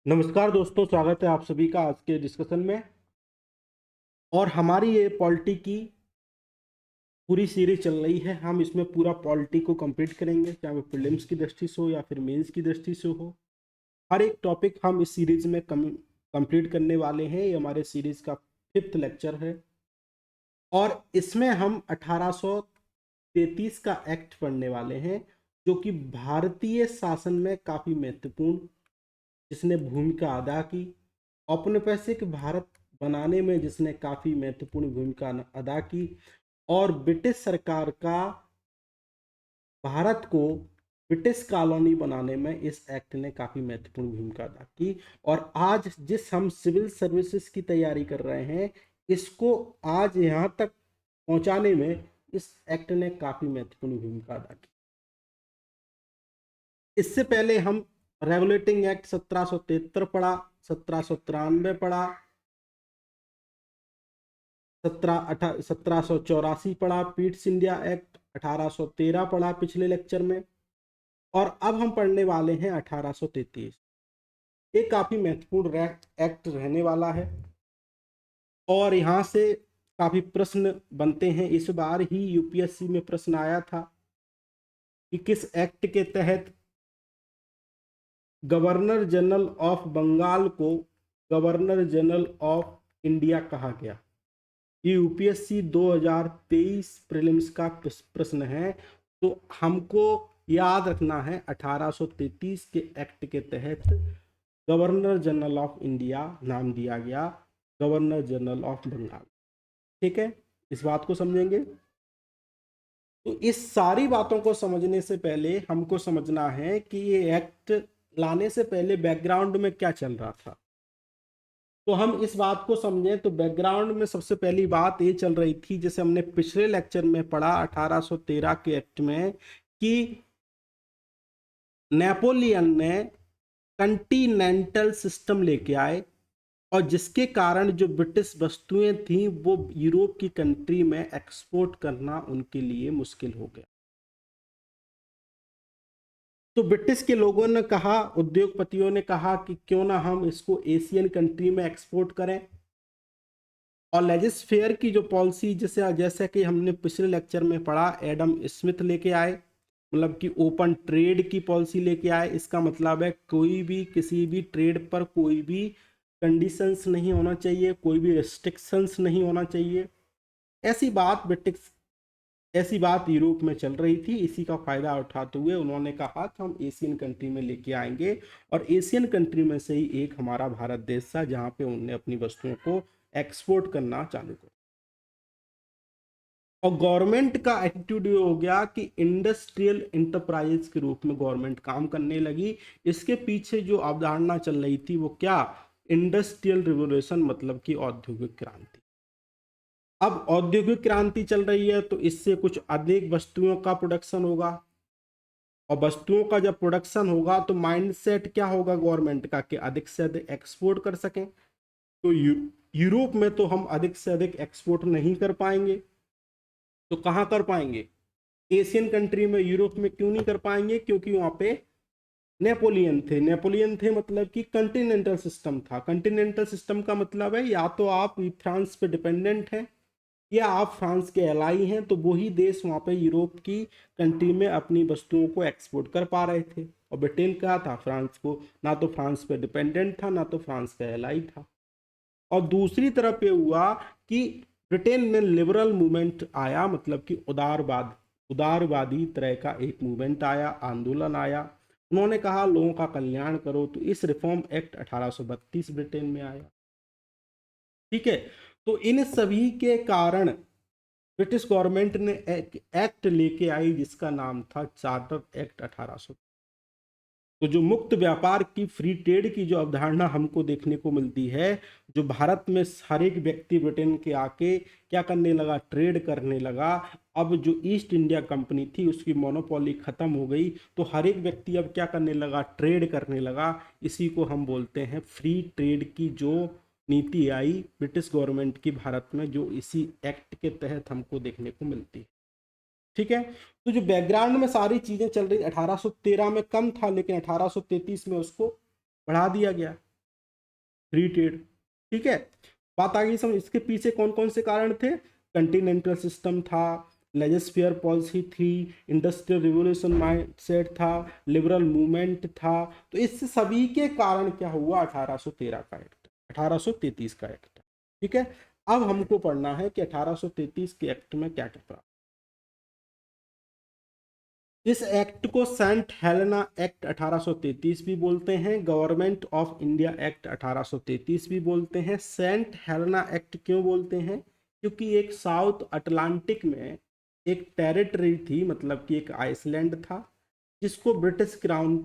नमस्कार दोस्तों, स्वागत है आप सभी का आज के डिस्कशन में। और हमारी ये पॉलिटी की पूरी सीरीज चल रही है। हम इसमें पूरा पॉलिटी को कंप्लीट करेंगे, चाहे वो प्रीलिम्स की दृष्टि से हो या फिर मेंस की दृष्टि से हो। हर एक टॉपिक हम इस सीरीज में कंप्लीट करने वाले हैं। ये हमारे सीरीज का 5th लेक्चर है और इसमें हम 1833 का एक्ट पढ़ने वाले हैं, जो कि भारतीय शासन में काफ़ी महत्वपूर्ण, जिसने भूमिका अदा की। अपने पैसे के भारत बनाने में जिसने काफ़ी महत्वपूर्ण भूमिका अदा की और ब्रिटिश सरकार का भारत को ब्रिटिश कॉलोनी बनाने में इस एक्ट ने काफ़ी महत्वपूर्ण भूमिका अदा की। और आज जिस हम सिविल सर्विसेज की तैयारी कर रहे हैं, इसको आज यहाँ तक पहुँचाने में इस एक्ट ने काफ़ी महत्वपूर्ण भूमिका अदा की। इससे पहले हम रेगुलेटिंग एक्ट 1773 पढ़ा, 1793 पढ़ा, 1784 पढ़ा, पीट्स इंडिया एक्ट 1813 पढ़ा पिछले लेक्चर में। और अब हम पढ़ने वाले हैं 1833। ये काफ़ी महत्वपूर्ण एक्ट रहने वाला है और यहाँ से काफ़ी प्रश्न बनते हैं। इस बार ही यूपीएससी में प्रश्न आया था कि किस एक्ट के तहत गवर्नर जनरल ऑफ बंगाल को गवर्नर जनरल ऑफ इंडिया कहा गया। ये यूपीएससी 2023 प्रीलिम्स का प्रश्न है। तो हमको याद रखना है 1833 के एक्ट के तहत गवर्नर जनरल ऑफ इंडिया नाम दिया गया गवर्नर जनरल ऑफ बंगाल। ठीक है, इस बात को समझेंगे। तो इस सारी बातों को समझने से पहले हमको समझना है कि ये एक्ट लाने से पहले बैकग्राउंड में क्या चल रहा था। तो हम इस बात को समझें तो बैकग्राउंड में सबसे पहली बात ये चल रही थी, जैसे हमने पिछले लेक्चर में पढ़ा 1813 के एक्ट में, कि नेपोलियन ने कंटिनेंटल सिस्टम लेके आए और जिसके कारण जो ब्रिटिश वस्तुएं थी वो यूरोप की कंट्री में एक्सपोर्ट करना उनके लिए मुश्किल हो गया। तो ब्रिटिश के लोगों ने कहा, उद्योगपतियों ने कहा कि क्यों ना हम इसको एशियन कंट्री में एक्सपोर्ट करें। और लेजिस फेयर की जो पॉलिसी, जैसे कि हमने पिछले लेक्चर में पढ़ा, एडम स्मिथ लेके आए, मतलब कि ओपन ट्रेड की पॉलिसी लेके आए। इसका मतलब है कोई भी किसी भी ट्रेड पर कोई भी कंडीशंस नहीं होना चाहिए, कोई भी रिस्ट्रिक्शंस नहीं होना चाहिए। ऐसी बात ब्रिटिश ऐसी बात यूरोप में चल रही थी। इसी का फायदा उठाते हुए उन्होंने कहा कि हम एशियन कंट्री में लेके आएंगे और एशियन कंट्री में से ही एक हमारा भारत देश था जहाँ पे उन्होंने अपनी वस्तुओं को एक्सपोर्ट करना चालू कर। और गवर्नमेंट का एटीट्यूड ये हो गया कि इंडस्ट्रियल इंटरप्राइज के रूप में गवर्नमेंट काम करने लगी। इसके पीछे जो अवधारणा चल रही थी वो क्या, इंडस्ट्रियल रिवोल्यूशन, मतलब कि औद्योगिक क्रांति। अब औद्योगिक क्रांति चल रही है तो इससे कुछ अधिक वस्तुओं का प्रोडक्शन होगा और वस्तुओं का जब प्रोडक्शन होगा तो माइंडसेट क्या होगा गवर्नमेंट का कि अधिक से अधिक एक्सपोर्ट कर सकें। तो यूरोप में तो हम अधिक से अधिक एक्सपोर्ट नहीं कर पाएंगे, तो कहाँ कर पाएंगे, एशियन कंट्री में। यूरोप में क्यों नहीं कर पाएंगे, क्योंकि वहाँ पे नेपोलियन थे, मतलब कि कंटिनेंटल सिस्टम था। कंटिनेंटल सिस्टम का मतलब है या तो आप फ्रांस पे डिपेंडेंट हैं या आप फ्रांस के एलाई हैं, तो वही देश वहाँ पे यूरोप की कंट्री में अपनी वस्तुओं को एक्सपोर्ट कर पा रहे थे। और ब्रिटेन क्या था, फ्रांस को ना तो फ्रांस पे डिपेंडेंट था ना तो फ्रांस का एलाई था। और दूसरी तरफ ये हुआ कि ब्रिटेन में लिबरल मूवमेंट आया, मतलब कि उदारवादी तरह का एक मूवमेंट आया, आंदोलन आया। उन्होंने कहा लोगों का कल्याण करो, तो इस रिफॉर्म एक्ट 1832 ब्रिटेन में आया। ठीक है, तो इन सभी के कारण ब्रिटिश गवर्नमेंट ने एक एक्ट लेके आई जिसका नाम था चार्टर एक्ट 1800। तो जो मुक्त व्यापार की, फ्री ट्रेड की जो अवधारणा हमको देखने को मिलती है, जो भारत में हर एक व्यक्ति ब्रिटेन के आके क्या करने लगा, ट्रेड करने लगा। अब जो ईस्ट इंडिया कंपनी थी उसकी मोनोपोली खत्म हो गई, तो हर एक व्यक्ति अब क्या करने लगा, ट्रेड करने लगा। इसी को हम बोलते हैं फ्री ट्रेड की जो नीति आई ब्रिटिश गवर्नमेंट की भारत में, जो इसी एक्ट के तहत हमको देखने को मिलती है। ठीक है, तो जो बैकग्राउंड में सारी चीजें चल रही, 1813 में कम था लेकिन 1833 में उसको बढ़ा दिया गया। Free trade. ठीक है, बात आ गई समझ। इसके पीछे कौन कौन से कारण थे? कंटिनेंटल सिस्टम था, लेजिस्फेयर पॉलिसी थी, इंडस्ट्रियल रिवोल्यूशन माइंडसेट था, लिबरल मूवमेंट था। तो इस सभी के कारण क्या हुआ? 1813 का एक्ट, 1833 का एक्ट। ठीक है, अब हमको पढ़ना है कि 1833 के एक्ट में क्या क्या था। इस एक्ट को सेंट हेलेना एक्ट 1833 भी बोलते हैं, गवर्नमेंट ऑफ इंडिया एक्ट 1833 भी बोलते हैं। सेंट हेलेना एक्ट क्यों बोलते हैं? क्योंकि एक साउथ अटलांटिक में एक टेरिटरी थी, मतलब कि एक आइसलैंड था, जिसको ब्रिटिश क्राउन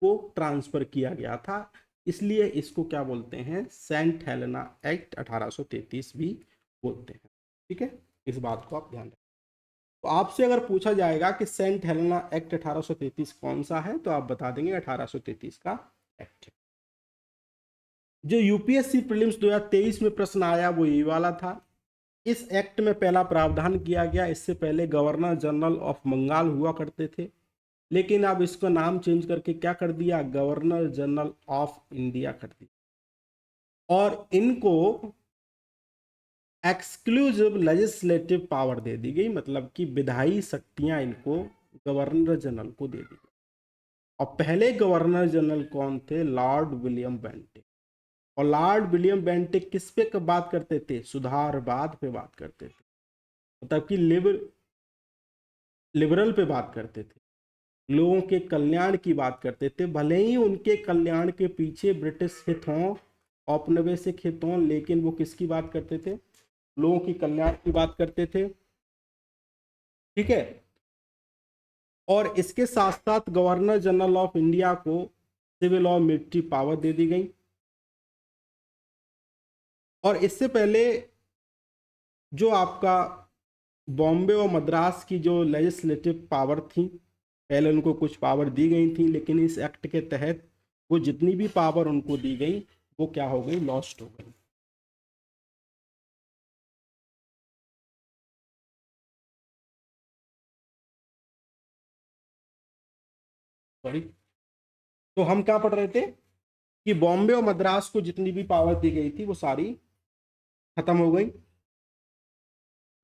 को ट्रांसफर किया गया था, इसलिए इसको क्या बोलते हैं? सेंट हेलेना एक्ट 1833 भी बोलते हैं। ठीक है, इस बात को आप ध्यान रखें। तो आपसे अगर पूछा जाएगा कि सेंट हेलेना एक्ट 1833 कौन सा है, तो आप बता देंगे 1833 का एक्ट। जो यूपीएससी प्रीलिम्स 2023 में प्रश्न आया वो ये वाला था। इस एक्ट में पहला प्रावधान किया गया, इससे पहले गवर्नर जनरल ऑफ बंगाल हुआ करते थे, लेकिन अब इसका नाम चेंज करके क्या कर दिया? गवर्नर जनरल ऑफ इंडिया कर दिया। और इनको एक्सक्लूसिव लेजिस्लेटिव पावर दे दी गई, मतलब कि विधायी शक्तियां इनको गवर्नर जनरल को दे दी गई। और पहले गवर्नर जनरल कौन थे? Lord William Bentinck. और लॉर्ड विलियम बेंटिक किस पे बात करते थे? सुधारवाद पे बात करते थे, मतलब कि लिबरल पे बात करते थे, लोगों के कल्याण की बात करते थे। भले ही उनके कल्याण के पीछे ब्रिटिश हित हों, औपनिवेशिक हित हों, लेकिन वो किसकी बात करते थे? लोगों की कल्याण की बात करते थे। ठीक है, और इसके साथ साथ गवर्नर जनरल ऑफ इंडिया को सिविल और मिलिट्री पावर दे दी गई। और इससे पहले जो आपका बॉम्बे और मद्रास की जो लेजिस्लेटिव पावर थी, पहले उनको कुछ पावर दी गई थी, लेकिन इस एक्ट के तहत वो जितनी भी पावर उनको दी गई वो क्या हो गई? लॉस्ट हो गई। सॉरी, तो हम क्या पढ़ रहे थे कि बॉम्बे और मद्रास को जितनी भी पावर दी गई थी वो सारी खत्म हो गई।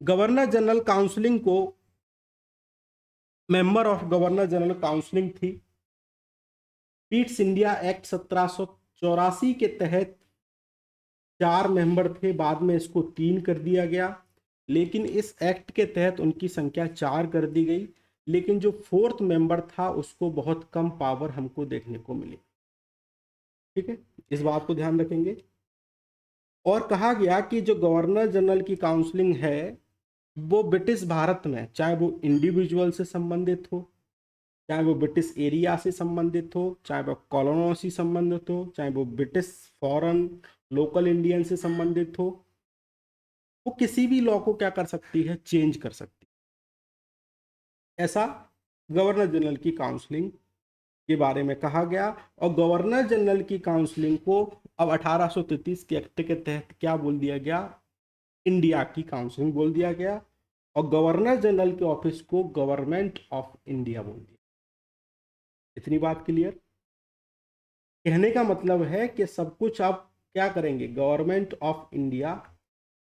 गवर्नर जनरल काउंसिलिंग को, member of governor general counselling थी। पीट्स इंडिया एक्ट 1784 के तहत 4 मेंबर थे, बाद में इसको 3 कर दिया गया, लेकिन इस एक्ट के तहत उनकी संख्या 4 कर दी गई। लेकिन जो 4th मेंबर था उसको बहुत कम पावर हमको देखने को मिली। ठीक है, इस बात को ध्यान रखेंगे। और कहा गया कि जो गवर्नर जनरल की काउंसलिंग है वो ब्रिटिश भारत में, चाहे वो इंडिविजुअल से संबंधित हो, चाहे वो ब्रिटिश एरिया से संबंधित हो, चाहे वो कॉलोनियों से संबंधित हो, चाहे वो ब्रिटिश फॉरेन लोकल इंडियन से संबंधित हो, वो किसी भी लॉ को क्या कर सकती है? चेंज कर सकती है। ऐसा गवर्नर जनरल की काउंसलिंग के बारे में कहा गया। और गवर्नर जनरल की काउंसलिंग को अब 1833 के एक्ट के तहत क्या बोल दिया गया? इंडिया की काउंसलिंग बोल दिया गया। और गवर्नर जनरल के ऑफिस को गवर्नमेंट ऑफ इंडिया बोल दिया। इतनी बात क्लियर? कहने का मतलब है कि सब कुछ आप क्या करेंगे? गवर्नमेंट ऑफ इंडिया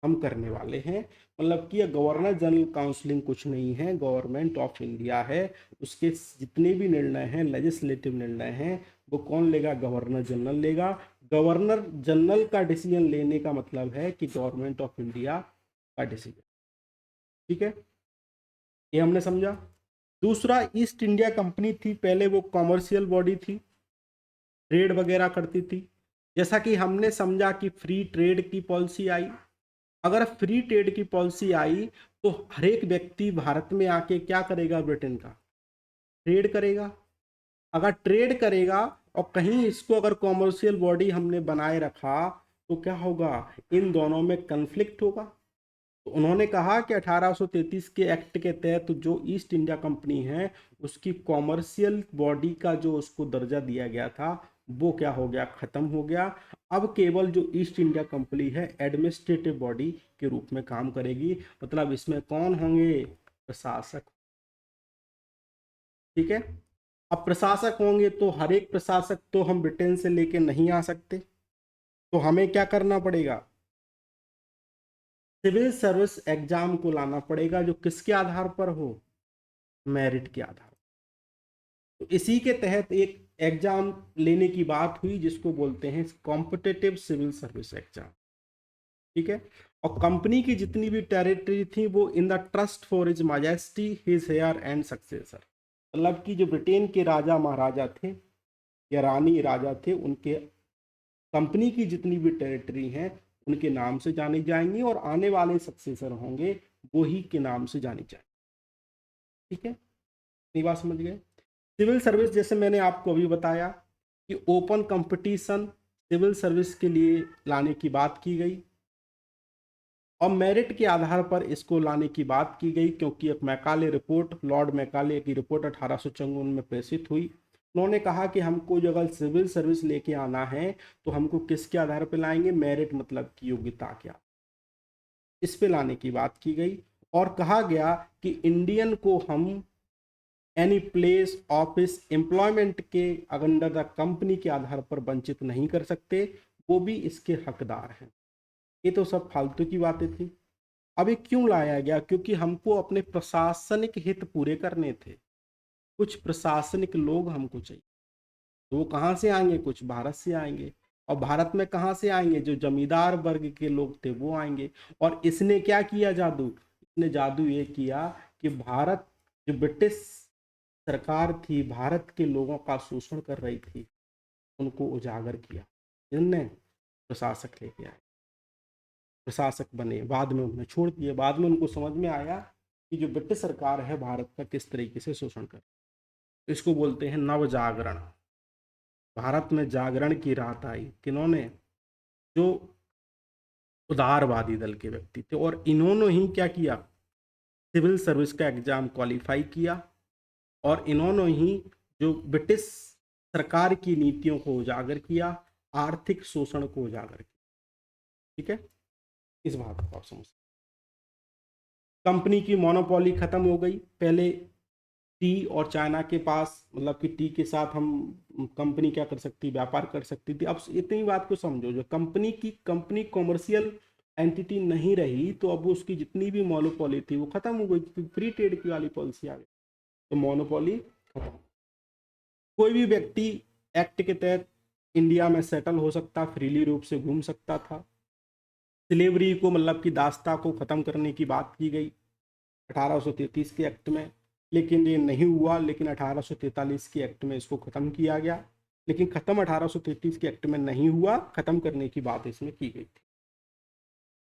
हम करने वाले हैं, मतलब कि गवर्नर जनरल काउंसलिंग कुछ नहीं है, गवर्नमेंट ऑफ इंडिया है। उसके जितने भी निर्णय हैं, लेजिस्लेटिव निर्णय हैं, वो कौन लेगा? गवर्नर जनरल लेगा। गवर्नर जनरल का डिसीजन लेने का मतलब है कि गवर्नमेंट ऑफ इंडिया का डिसीजन। ठीक है, ये हमने समझा। दूसरा, ईस्ट इंडिया कंपनी थी, पहले वो कॉमर्शियल बॉडी थी, ट्रेड वगैरह करती थी। जैसा कि हमने समझा कि फ्री ट्रेड की पॉलिसी आई। अगर फ्री ट्रेड की पॉलिसी आई तो हर एक व्यक्ति भारत में आके क्या करेगा? ब्रिटेन का ट्रेड करेगा। अगर ट्रेड करेगा और कहीं इसको अगर कॉमर्शियल बॉडी हमने बनाए रखा तो क्या होगा? इन दोनों में कन्फ्लिक्ट होगा। तो उन्होंने कहा कि 1833 के एक्ट के तहत जो ईस्ट इंडिया कंपनी है उसकी कॉमर्शियल बॉडी का जो उसको दर्जा दिया गया था वो क्या हो गया? खत्म हो गया। अब केवल जो ईस्ट इंडिया कंपनी है एडमिनिस्ट्रेटिव बॉडी के रूप में काम करेगी, मतलब इसमें कौन होंगे? प्रशासक। ठीक है, अब प्रशासक होंगे तो हर एक प्रशासक तो हम ब्रिटेन से लेके नहीं आ सकते, तो हमें क्या करना पड़ेगा, सिविल सर्विस एग्जाम को लाना पड़ेगा, जो किसके आधार पर हो, मेरिट के आधार पर। तो इसी के तहत एक एग्जाम लेने की बात हुई जिसको बोलते हैं कॉम्पिटिटिव सिविल सर्विस एग्जाम, ठीक है। और कंपनी की जितनी भी टेरिटरी थी वो in the trust for his majesty his heir and successor, मतलब कि जो ब्रिटेन के राजा महाराजा थे या रानी राजा थे, उनके कंपनी की जितनी भी टेरिटरी हैं उनके नाम से जानी जाएंगी, और आने वाले सक्सेसर होंगे वो ही के नाम से जानी जाएंगे, ठीक है। ये बात समझ गए। सिविल सर्विस जैसे मैंने आपको अभी बताया कि ओपन कंपटीशन सिविल सर्विस के लिए लाने की बात की गई, और मेरिट के आधार पर इसको लाने की बात की गई, क्योंकि एक मैकाले रिपोर्ट, लॉर्ड मैकाले की रिपोर्ट 1854 में प्रेषित हुई। उन्होंने कहा कि हमको जो अगर सिविल सर्विस लेके आना है तो हमको किसके आधार पर लाएंगे, मेरिट मतलब की योग्यता क्या, इस पे लाने की बात की गई। और कहा गया कि इंडियन को हम एनी प्लेस ऑफिस एम्प्लॉयमेंट के अंडर द कंपनी के आधार पर वंचित नहीं कर सकते, वो भी इसके हकदार हैं। ये तो सब फालतू की बातें थी। अब ये क्यों लाया गया, क्योंकि हमको अपने प्रशासनिक हित पूरे करने थे, कुछ प्रशासनिक लोग हमको चाहिए। तो वो कहाँ से आएंगे, कुछ भारत से आएंगे, और भारत में कहाँ से आएंगे, जो जमींदार वर्ग के लोग थे वो आएंगे। और इसने क्या किया जादू, इसने जादू ये किया कि भारत, जो ब्रिटिश सरकार थी भारत के लोगों का शोषण कर रही थी, उनको उजागर किया, जिनने प्रशासक लेके आए, प्रशासक बने, बाद में उन्हें छोड़ दिए। बाद में उनको समझ में आया कि जो ब्रिटिश सरकार है भारत का किस तरीके से शोषण कर, इसको बोलते हैं नव जागरण। भारत में जागरण की रात आई, किन्होंने, जो उदारवादी दल के व्यक्ति थे, और इन्होंने ही क्या किया, सिविल सर्विस का एग्जाम क्वालिफाई किया, और इन्होंने ही जो ब्रिटिश सरकार की नीतियों को उजागर किया, आर्थिक शोषण को उजागर किया, ठीक है। इस बात को आप समझ, कंपनी की मोनोपोली खत्म हो गई। पहले टी और चाइना के पास, मतलब कि टी के साथ हम कंपनी क्या कर सकती, व्यापार कर सकती थी। अब इतनी बात को समझो, जो कंपनी कॉमर्शियल एंटिटी नहीं रही, तो अब उसकी जितनी भी मोनोपोली थी वो खत्म हो गई, फ्री ट्रेड की वाली पॉलिसी आ गई, तो मोनोपोली खत्म। कोई भी व्यक्ति एक्ट के तहत इंडिया में सेटल हो सकता, फ्रीली रूप से घूम सकता था। स्लेवरी को, मतलब कि दास्ता को ख़त्म करने की बात की गई 1833 के एक्ट में, लेकिन ये नहीं हुआ। लेकिन 1843 के एक्ट में इसको ख़त्म किया गया, लेकिन ख़त्म 1833 के एक्ट में नहीं हुआ, ख़त्म करने की बात इसमें की गई थी।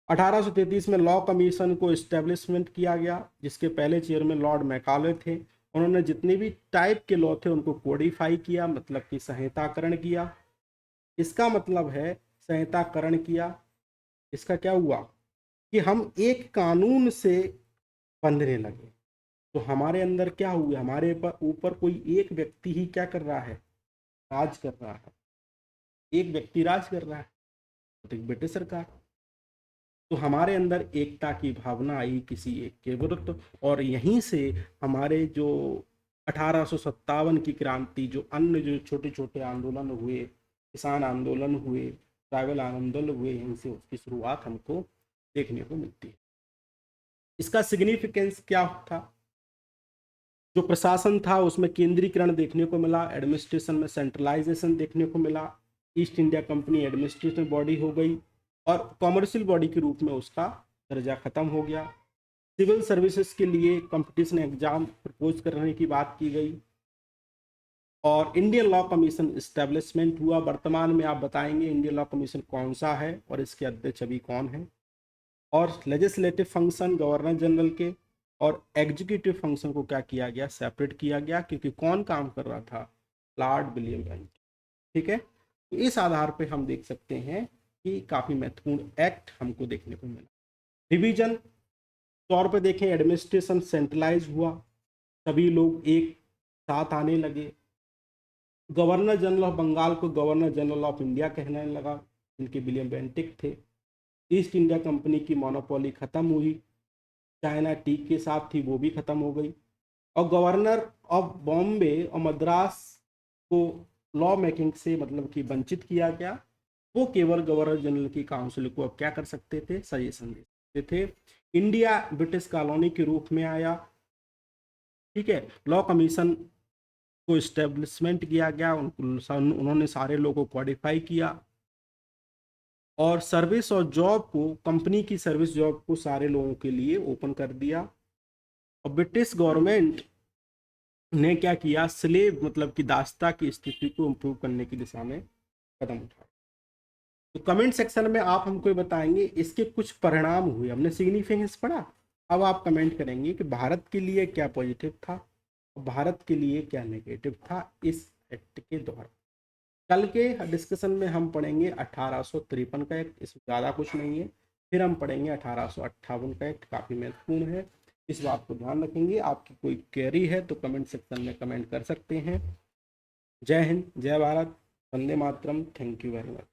1833 में लॉ कमीशन को इस्टेब्लिशमेंट किया गया, जिसके पहले चेयरमैन लॉर्ड मैकाले थे। उन्होंने जितने भी टाइप के लॉ थे उनको कोडिफाई किया, मतलब कि संहिताकरण किया। इसका मतलब है संहिताकरण किया, इसका क्या हुआ कि हम एक कानून से बंधने लगे। तो हमारे अंदर क्या हुआ, हमारे ऊपर कोई एक व्यक्ति ही क्या कर रहा है, राज कर रहा है, एक व्यक्ति राज कर रहा है, तो एक ब्रिटिश सरकार। तो हमारे अंदर एकता की भावना आई किसी एक के विरुद्ध, और यहीं से हमारे जो 1857 की क्रांति, जो अन्य जो छोटे छोटे आंदोलन हुए, किसान आंदोलन हुए, ट्राइबल आंदोलन हुए, यहीं से उसकी शुरुआत हमको देखने को मिलती है। इसका सिग्निफिकेंस क्या था, जो प्रशासन था उसमें केंद्रीकरण देखने को मिला, एडमिनिस्ट्रेशन में सेंट्रलाइजेशन देखने को मिला, east India company administrative body हो गई, और कॉमर्शियल बॉडी के रूप में उसका दर्जा खत्म हो गया। सिविल सर्विसेज के लिए कंपटीशन एग्जाम प्रपोज करने की बात की गई, और इंडियन लॉ कमीशन इस्टेब्लिशमेंट हुआ। वर्तमान में आप बताएंगे इंडियन लॉ कमीशन कौन सा है और इसके अध्यक्ष अभी कौन है, और लेजिस्लेटिव फंक्शन गवर्नर जनरल के और एग्जीक्यूटिव फंक्शन को क्या किया गया, सेपरेट किया गया, क्योंकि कौन काम कर रहा था, लॉर्ड विलियम बेंटिक, ठीक है। तो इस आधार पे हम देख सकते हैं कि काफ़ी महत्वपूर्ण एक्ट हमको देखने को मिला। डिवीजन तौर पे देखें, एडमिनिस्ट्रेशन सेंट्रलाइज हुआ, सभी लोग एक साथ आने लगे। गवर्नर जनरल ऑफ बंगाल को गवर्नर जनरल ऑफ इंडिया कहने लगा, जिनके विलियम बेंटिक थे। ईस्ट इंडिया कंपनी की मोनोपोली खत्म हुई, चाइना टी के साथ थी वो भी खत्म हो गई, और गवर्नर ऑफ बॉम्बे और मद्रास को लॉ मेकिंग से मतलब कि वंचित किया गया, वो केवल गवर्नर जनरल की काउंसिल को अब क्या कर सकते थे, सजेशन दे सकते थे। इंडिया ब्रिटिश कॉलोनी के रूप में आया, ठीक है। लॉ कमीशन को इस्टेब्लिशमेंट किया गया, उन्होंने सारे लोगों को क्वालिफाई किया, और सर्विस और जॉब को, कंपनी की सर्विस जॉब को सारे लोगों के लिए ओपन कर दिया। और ब्रिटिश गवर्नमेंट ने क्या किया, स्लेव मतलब कि दासता की स्थिति को इम्प्रूव करने की दिशा में कदम उठाया। तो कमेंट सेक्शन में आप हमको बताएंगे इसके कुछ परिणाम हुए, हमने सिग्निफिकेंस पढ़ा। अब आप कमेंट करेंगे कि भारत के लिए क्या पॉजिटिव था और भारत के लिए क्या नेगेटिव था इस एक्ट के द्वारा। कल के डिस्कशन में हम पढ़ेंगे 1853 का एक्ट, इसमें ज़्यादा कुछ नहीं है। फिर हम पढ़ेंगे 1858 का एक्ट, काफ़ी महत्वपूर्ण है, इस बात को ध्यान रखेंगे। आपकी कोई क्वेरी है तो कमेंट सेक्शन में कमेंट कर सकते हैं। जय हिंद, जय Bharat, Vande Mataram, thank you very much.